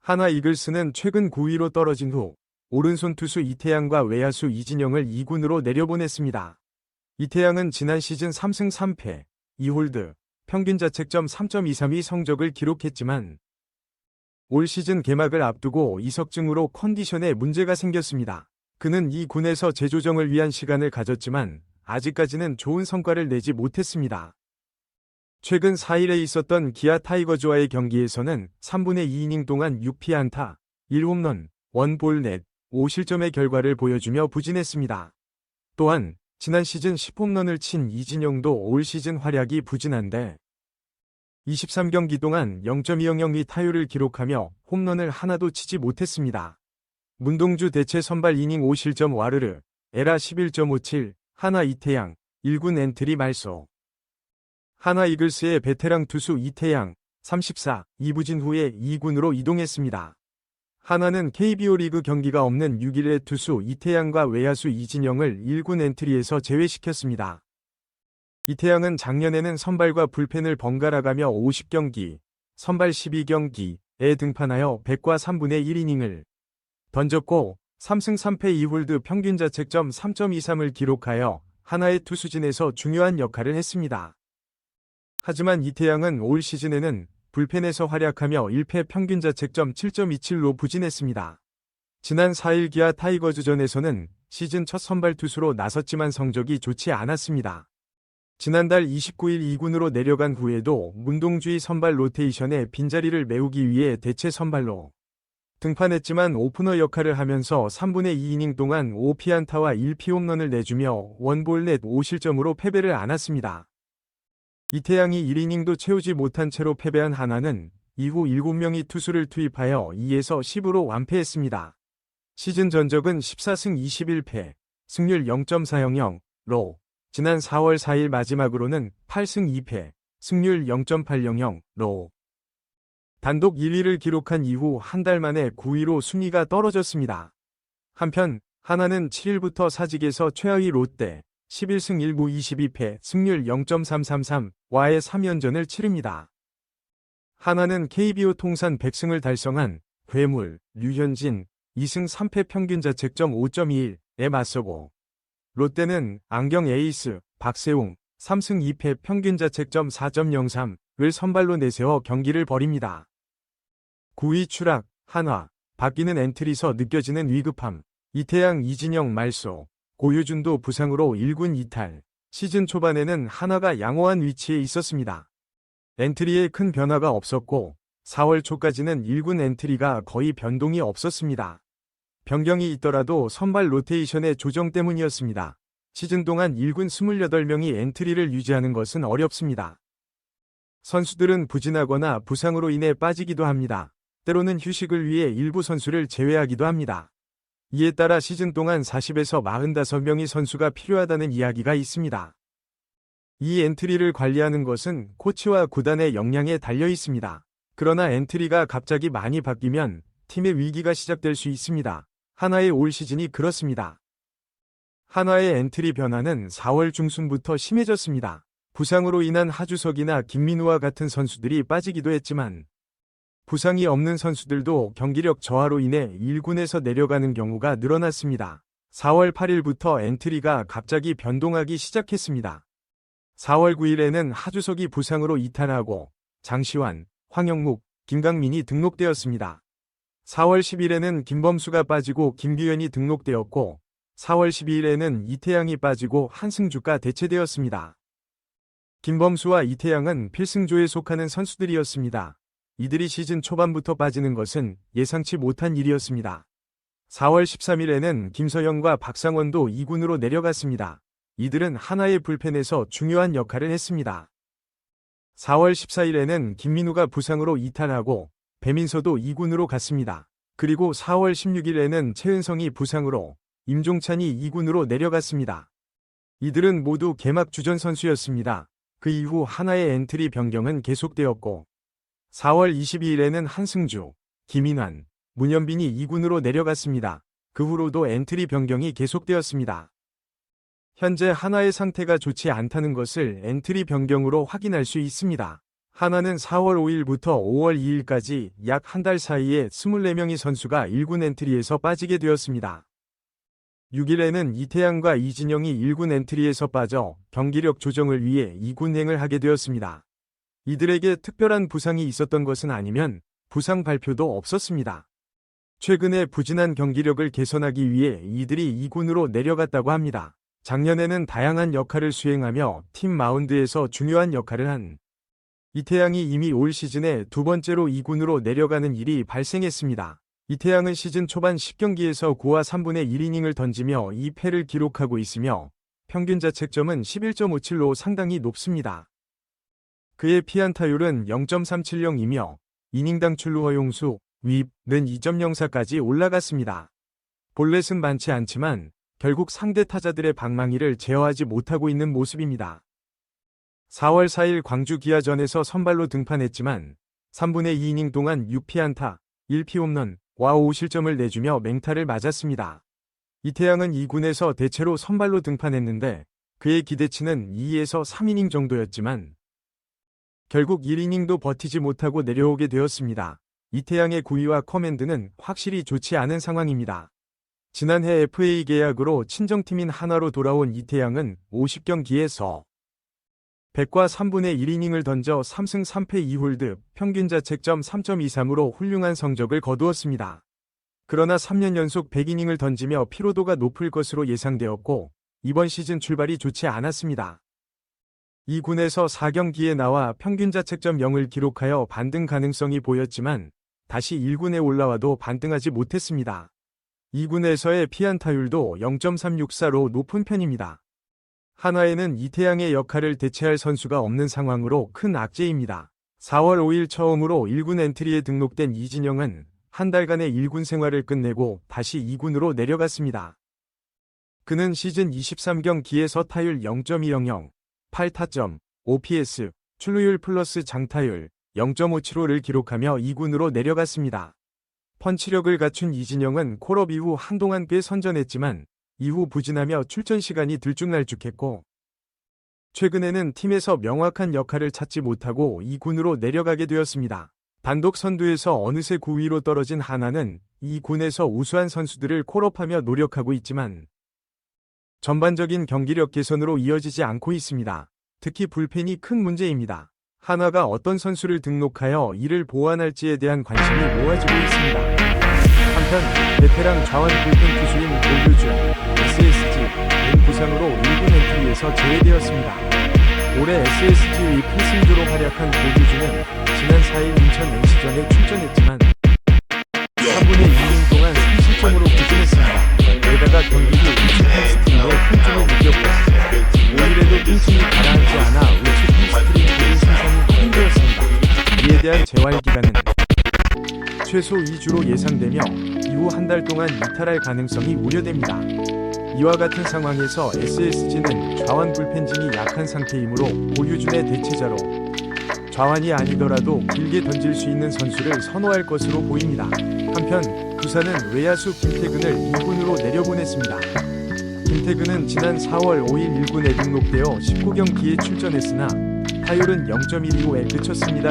하나 이글스는 최근 9위로 떨어진 후 오른손 투수 이태양과 외야수 이진영을 2군으로 내려보냈습니다. 이태양은 지난 시즌 3승 3패, 2홀드, 평균 자책점 3.232 성적을 기록했지만 올 시즌 개막을 앞두고 이석증으로 컨디션에 문제가 생겼습니다. 그는 이 군에서 재조정을 위한 시간을 가졌지만 아직까지는 좋은 성과를 내지 못했습니다. 최근 4일에 있었던 기아 타이거즈와의 경기에서는 3분의 2이닝 동안 6피안타, 1홈런, 1볼넷, 5실점의 결과를 보여주며 부진했습니다. 또한 지난 시즌 10홈런을 친 이진영도 올 시즌 활약이 부진한데 23경기 동안 0.200위 타율을 기록하며 홈런을 하나도 치지 못했습니다. 문동주 대체 선발 이닝 5실점 와르르, 에라 11.57, 하나 이태양, 1군 엔트리 말소. 하나 이글스의 베테랑 투수 이태양, 34, 2부진 후에 2군으로 이동했습니다. 하나는 KBO 리그 경기가 없는 6일의 투수 이태양과 외야수 이진영을 1군 엔트리에서 제외시켰습니다. 이태양은 작년에는 선발과 불펜을 번갈아가며 50경기, 선발 12경기에 등판하여 100과 3분의 1이닝을 던졌고 3승 3패 2홀드 평균 자책점 3.23을 기록하여 하나의 투수진에서 중요한 역할을 했습니다. 하지만 이태양은 올 시즌에는 불펜에서 활약하며 1패 평균 자책점 7.27로 부진했습니다. 지난 4일 기아 타이거즈전에서는 시즌 첫 선발 투수로 나섰지만 성적이 좋지 않았습니다. 지난달 29일 2군으로 내려간 후에도 문동주의 선발 로테이션의 빈자리를 메우기 위해 대체 선발로 등판했지만 오프너 역할을 하면서 3분의 2이닝 동안 5피안타와 1피홈런을 내주며 1볼넷 5실점으로 패배를 안았습니다. 이태양이 1이닝도 채우지 못한 채로 패배한 하나는 이후 7명의 투수를 투입하여 2에서 10으로 완패했습니다. 시즌 전적은 14승 21패, 승률 0.400로 지난 4월 4일 마지막으로는 8승 2패, 승률 0.800로 단독 1위를 기록한 이후 한 달 만에 9위로 순위가 떨어졌습니다. 한편 하나는 7일부터 사직에서 최하위 롯데 11승 1무 22패 승률 0.333와의 3연전을 치릅니다. 하나는 KBO 통산 100승을 달성한 괴물, 류현진 2승 3패 평균 자책점 5.21에 맞서고 롯데는 안경 에이스, 박세웅 3승 2패 평균 자책점 4.03을 선발로 내세워 경기를 벌입니다. 9위 추락, 한화, 바뀌는 엔트리서 느껴지는 위급함, 이태양 이진영 말소, 고유준도 부상으로 1군 이탈, 시즌 초반에는 한화가 양호한 위치에 있었습니다. 엔트리에 큰 변화가 없었고 4월 초까지는 1군 엔트리가 거의 변동이 없었습니다. 변경이 있더라도 선발 로테이션의 조정 때문이었습니다. 시즌 동안 1군 28명이 엔트리를 유지하는 것은 어렵습니다. 선수들은 부진하거나 부상으로 인해 빠지기도 합니다. 때로는 휴식을 위해 일부 선수를 제외하기도 합니다. 이에 따라 시즌 동안 40에서 45명의 선수가 필요하다는 이야기가 있습니다. 이 엔트리를 관리하는 것은 코치와 구단의 역량에 달려 있습니다. 그러나 엔트리가 갑자기 많이 바뀌면 팀의 위기가 시작될 수 있습니다. 하나의 올 시즌이 그렇습니다. 하나의 엔트리 변화는 4월 중순부터 심해졌습니다. 부상으로 인한 하주석이나 김민우와 같은 선수들이 빠지기도 했지만 부상이 없는 선수들도 경기력 저하로 인해 1군에서 내려가는 경우가 늘어났습니다. 4월 8일부터 엔트리가 갑자기 변동하기 시작했습니다. 4월 9일에는 하주석이 부상으로 이탈하고 장시환, 황영묵, 김강민이 등록되었습니다. 4월 10일에는 김범수가 빠지고 김규현이 등록되었고 4월 12일에는 이태양이 빠지고 한승주가 대체되었습니다. 김범수와 이태양은 필승조에 속하는 선수들이었습니다. 이들이 시즌 초반부터 빠지는 것은 예상치 못한 일이었습니다. 4월 13일에는 김서영과 박상원도 2군으로 내려갔습니다. 이들은 하나의 불펜에서 중요한 역할을 했습니다. 4월 14일에는 김민우가 부상으로 이탈하고 배민서도 2군으로 갔습니다. 그리고 4월 16일에는 최은성이 부상으로 임종찬이 2군으로 내려갔습니다. 이들은 모두 개막 주전 선수였습니다. 그 이후 하나의 엔트리 변경은 계속되었고 4월 22일에는 한승주, 김인환, 문현빈이 2군으로 내려갔습니다. 그 후로도 엔트리 변경이 계속되었습니다. 현재 하나의 상태가 좋지 않다는 것을 엔트리 변경으로 확인할 수 있습니다. 한화는 4월 5일부터 5월 2일까지 약 한 달 사이에 24명의 선수가 1군 엔트리에서 빠지게 되었습니다. 6일에는 이태양과 이진영이 1군 엔트리에서 빠져 경기력 조정을 위해 2군행을 하게 되었습니다. 이들에게 특별한 부상이 있었던 것은 아니면 부상 발표도 없었습니다. 최근에 부진한 경기력을 개선하기 위해 이들이 2군으로 내려갔다고 합니다. 작년에는 다양한 역할을 수행하며 팀 마운드에서 중요한 역할을 한 이태양이 이미 올 시즌에 두 번째로 2군으로 내려가는 일이 발생했습니다. 이태양은 시즌 초반 10경기에서 9와 3분의 1이닝을 던지며 2패를 기록하고 있으며 평균 자책점은 11.57로 상당히 높습니다. 그의 피안타율은 0.370이며 이닝당 출루 허용수, 윕는 2.04까지 올라갔습니다. 볼넷은 많지 않지만 결국 상대 타자들의 방망이를 제어하지 못하고 있는 모습입니다. 4월 4일 광주 기아전에서 선발로 등판했지만 3분의 2이닝 동안 6피안타, 1피홈런과 5실점을 내주며 맹타를 맞았습니다. 이태양은 2군에서 대체로 선발로 등판했는데 그의 기대치는 2에서 3이닝 정도였지만 결국 1이닝도 버티지 못하고 내려오게 되었습니다. 이태양의 구위와 커맨드는 확실히 좋지 않은 상황입니다. 지난해 FA 계약으로 친정팀인 한화로 돌아온 이태양은 50경기에서 100과 3분의 1이닝을 던져 3승 3패 2홀드, 평균 자책점 3.23으로 훌륭한 성적을 거두었습니다. 그러나 3년 연속 100이닝을 던지며 피로도가 높을 것으로 예상되었고 이번 시즌 출발이 좋지 않았습니다. 2군에서 4경기에 나와 평균 자책점 0을 기록하여 반등 가능성이 보였지만 다시 1군에 올라와도 반등하지 못했습니다. 2군에서의 피안타율도 0.364로 높은 편입니다. 한화에는 이태양의 역할을 대체할 선수가 없는 상황으로 큰 악재입니다. 4월 5일 처음으로 1군 엔트리에 등록된 이진영은 한 달간의 1군 생활을 끝내고 다시 2군으로 내려갔습니다. 그는 시즌 23경기에서 타율 0.200, 8타점, OPS, 출루율 플러스 장타율 0.575를 기록하며 2군으로 내려갔습니다. 펀치력을 갖춘 이진영은 콜업 이후 한동안 꽤 선전했지만 이후 부진하며 출전 시간이 들쭉날쭉했고 최근에는 팀에서 명확한 역할을 찾지 못하고 2군으로 내려가게 되었습니다. 단독 선두에서 어느새 9위로 떨어진 한화는 2군에서 우수한 선수들을 콜업하며 노력하고 있지만 전반적인 경기력 개선으로 이어지지 않고 있습니다. 특히 불펜이 큰 문제입니다. 한화가 어떤 선수를 등록하여 이를 보완할지에 대한 관심이 모아지고 있습니다. 한편 베테랑 좌완 불펜 투수인 고규준, SSG는 부상으로 1군 엔트리에서 제외되었습니다. 올해 SSG의 필승조로 활약한 고규준은 지난 4일 인천 NC전에 출전했지만 3분의 2이닝 동안 3실점으로 부진했습니다. 게다가 경기 후 우측 햄스트링에 통증을 느꼈고 5일에도 통증이 가라앉지 않아 우측 햄스트링 부분 생산이 힘들었습니다. 이에 대한 재활 기간은 최소 2주로 예상되며 이후 한 달 동안 이탈할 가능성이 우려됩니다. 이와 같은 상황에서 SSG는 좌완 불펜진이 약한 상태이므로 고규준의 대체자로 좌완이 아니더라도 길게 던질 수 있는 선수를 선호할 것으로 보입니다. 한편 두산은 외야수 김태근을 2군으로 내려보냈습니다. 김태근은 지난 4월 5일 1군에 등록되어 19경기에 출전했으나 타율은 0.125에 그쳤습니다.